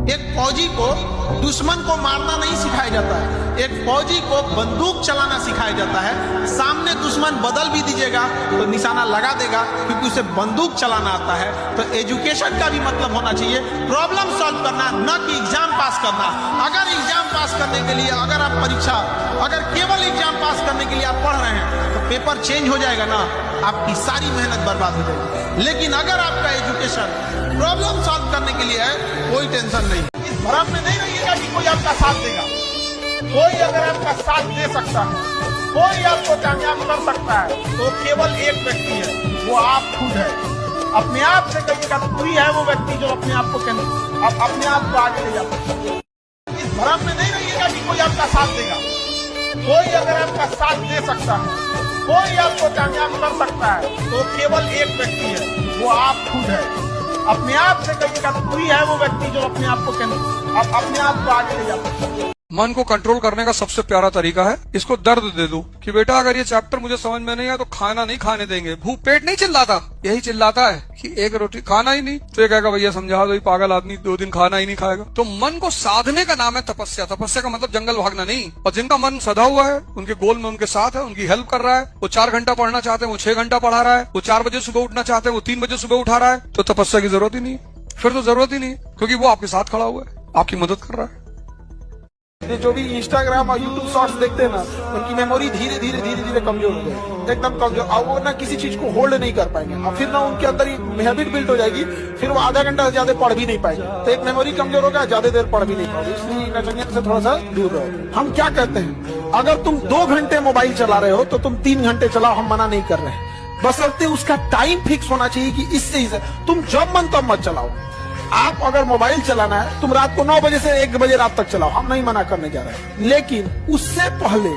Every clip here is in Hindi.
एक फौजी को दुश्मन को मारना नहीं सिखाया जाता है, एक फौजी को बंदूक चलाना सिखाया जाता है। सामने दुश्मन बदल भी दीजिएगा तो निशाना लगा देगा, क्योंकि उसे बंदूक चलाना आता है। तो एजुकेशन का भी मतलब होना चाहिए प्रॉब्लम सॉल्व करना, न कि एग्जाम पास करना। अगर एग्जाम पास करने के लिए अगर केवल एग्जाम पास करने के लिए आप पढ़ रहे हैं तो पेपर चेंज हो जाएगा ना, आपकी सारी मेहनत बर्बाद हो जाएगी। लेकिन अगर आपका एजुकेशन प्रॉब्लम सॉल्व करने के लिए है, कोई टेंशन नहीं। इस भ्रम में नहीं रहिएगा कि कोई आपका साथ देगा। कोई अगर आपका साथ दे सकता है, कोई आपको कामयाब कर सकता है, तो केवल एक व्यक्ति है, वो आप खुद है। अपने आप से कहिएगा तो कोई है वो व्यक्ति जो अपने आप को आगे ले जाता है। इस भ्रम में नहीं रहिएगा कि कोई आपका साथ देगा। कोई अगर आपका साथ दे सकता है, कोई आपको कामयाब कर सकता है, तो केवल एक व्यक्ति है, वो आप खुद है। अपने आप से कहिएगा तो कोई है वो व्यक्ति जो अपने आप को आगे ले जाता है। मन को कंट्रोल करने का सबसे प्यारा तरीका है इसको दर्द दे दो कि बेटा अगर ये चैप्टर मुझे समझ में नहीं आया तो खाना नहीं खाने देंगे। भूख पेट नहीं चिल्लाता, यही चिल्लाता है कि एक रोटी खाना ही नहीं। तो ये कहेगा भैया समझा दो, पागल आदमी 2 दिन खाना ही नहीं खाएगा। तो मन को साधने का नाम है तपस्या। तपस्या का मतलब जंगल भागना नहीं। और जिनका मन सधा हुआ है, उनके गोल में उनके साथ है, उनकी हेल्प कर रहा है, वो 4 घंटा पढ़ना चाहते हैं वो 6 घंटा पढ़ा रहा है, वो 4 बजे सुबह उठना चाहते हैं वो 3 बजे सुबह उठा रहा है, तो तपस्या की जरूरत ही नहीं। फिर तो जरूरत ही नहीं, क्योंकि वो आपके साथ खड़ा हुआ है, आपकी मदद कर रहा है। जो भी इंस्टाग्राम और यूट्यूब शॉर्ट्स देखते हैं ना, उनकी मेमोरी धीरे धीरे कमजोर हो जाएगी, एकदम कमजोर। और वो ना किसी चीज को होल्ड नहीं कर पाएंगे, और फिर ना उनके अंदर हैबिट बिल्ड हो जाएगी, फिर वो आधा घंटा से ज्यादा पढ़ भी नहीं पाएंगे। तो एक मेमोरी कमजोर होगा, ज्यादा देर पढ़ भी नहीं पाओगे। इसलिए नचनियत से थोड़ा सा दूर रहो। हम क्या कहते हैं, अगर तुम 2 घंटे मोबाइल चला रहे हो तो तुम 3 घंटे चलाओ, हम मना नहीं कर रहे हैं। बशर्ते उसका टाइम फिक्स होना चाहिए कि इससे तुम जब मन तब मत चलाओ। आप अगर मोबाइल चलाना है, तुम रात को 9 बजे से 1 बजे रात तक चलाओ, हम नहीं मना करने जा रहे हैं। लेकिन उससे पहले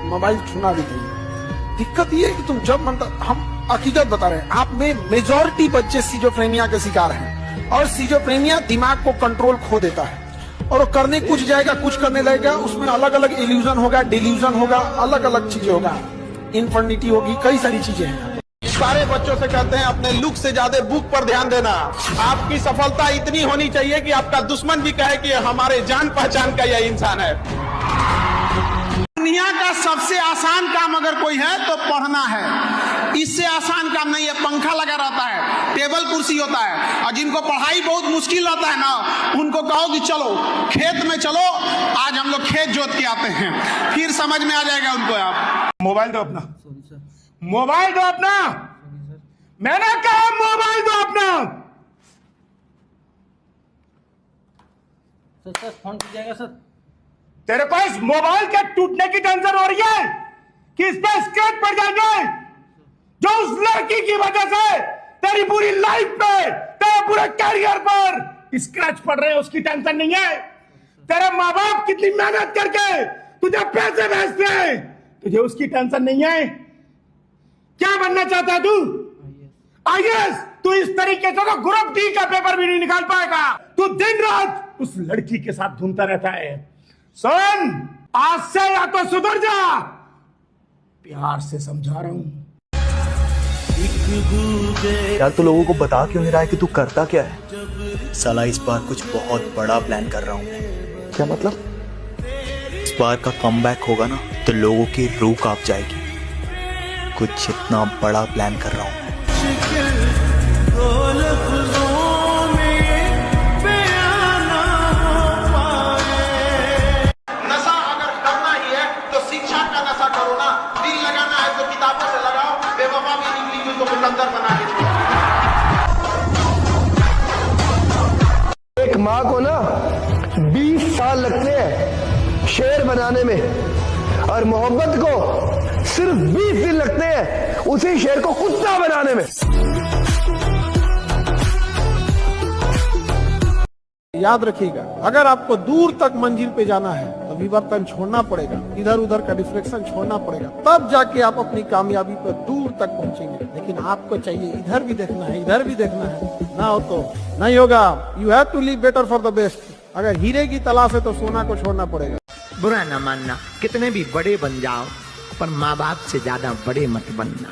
मोबाइल छूना भी नहीं। दिक्कत ये है कि तुम जब मन तक, हम हकीकत बता रहे हैं, आप में मेजॉरिटी बच्चे सिजोफ्रेनिया के शिकार हैं। और सिजोफ्रेनिया दिमाग को कंट्रोल खो देता है, और वो करने कुछ जाएगा, कुछ करने लगेगा, उसमें अलग अलग इल्यूजन होगा, डिल्यूजन होगा, अलग अलग चीजें होगा, इन्फर्निटी होगी, कई सारी चीजें हैं। सारे बच्चों से कहते हैं अपने लुक से ज्यादा बुक पर ध्यान देना। आपकी सफलता इतनी होनी चाहिए कि आपका दुश्मन भी कहे कि हमारे जान पहचान का यह इंसान है। दुनिया का सबसे आसान काम अगर कोई है तो पढ़ना है। इससे आसान काम नहीं है। पंखा लगा रहता है, टेबल कुर्सी होता है, और जिनको पढ़ाई बहुत मुश्किल रहता है ना, उनको कहो कि चलो खेत में चलो, आज हम लोग खेत जोत के आते हैं, फिर समझ में आ जाएगा उनको। आप मोबाइल दो अपना, मोबाइल दो अपना, मैंने कहा मोबाइल दो अपना। सर फोन कीजिएगा सर। तेरे पास मोबाइल के टूटने की टेंशन हो रही है कि इस पे स्क्रैच पड़ जाएंगे, जो उस लड़की की वजह से तेरी पूरी लाइफ पे, तेरे पूरे कैरियर पर स्क्रैच पड़ रहे हैं, उसकी टेंशन नहीं है। तेरे माँ बाप कितनी मेहनत करके तुझे पैसे भेजते हैं, तुझे उसकी टेंशन नहीं है। क्या बनना चाहता है तू? आईएएस। तू इस तरीके से तो ग्रुप डी का पेपर भी नहीं निकाल पाएगा। तू दिन रात उस लड़की के साथ घूमता रहता है। सुन, आज से या तो सुधर जा, प्यार से समझा रहा हूं। यार तू लोगों को बता क्यों नहीं रहा है कि तू करता क्या है? साला इस बार कुछ बहुत बड़ा प्लान कर रहा हूँ। क्या मतलब? इस बार का कमबैक होगा ना तो लोगों की रूह कांप जाएगी। कुछ इतना बड़ा प्लान कर रहा हूँ। नशा अगर करना ही है तो शिक्षा का नशा करो ना। दिल लगाना है तो किताबों से लगाओ, बेवफा भी निकली तो मुकद्दर बना के छोड़ो। एक माँ को ना 20 साल लगते हैं शेर बनाने में, और मोहब्बत को सिर्फ 20 दिन लगते हैं उसी शेर को कुत्ता बनाने में। याद रखिएगा, अगर आपको दूर तक मंजिल पे जाना है तो विवर्तन छोड़ना पड़ेगा, इधर उधर का डिफ्लेक्शन छोड़ना पड़ेगा, तब जाके आप अपनी कामयाबी पर दूर तक पहुंचेंगे। लेकिन आपको चाहिए इधर भी देखना है, इधर भी देखना है, ना हो तो नहीं होगा। You have to live better for the best. अगर हीरे की तलाश है तो सोना को छोड़ना पड़ेगा। बुरा ना मानना, कितने भी बड़े बन जाओ, पर माँ बाप से ज्यादा बड़े मत बनना।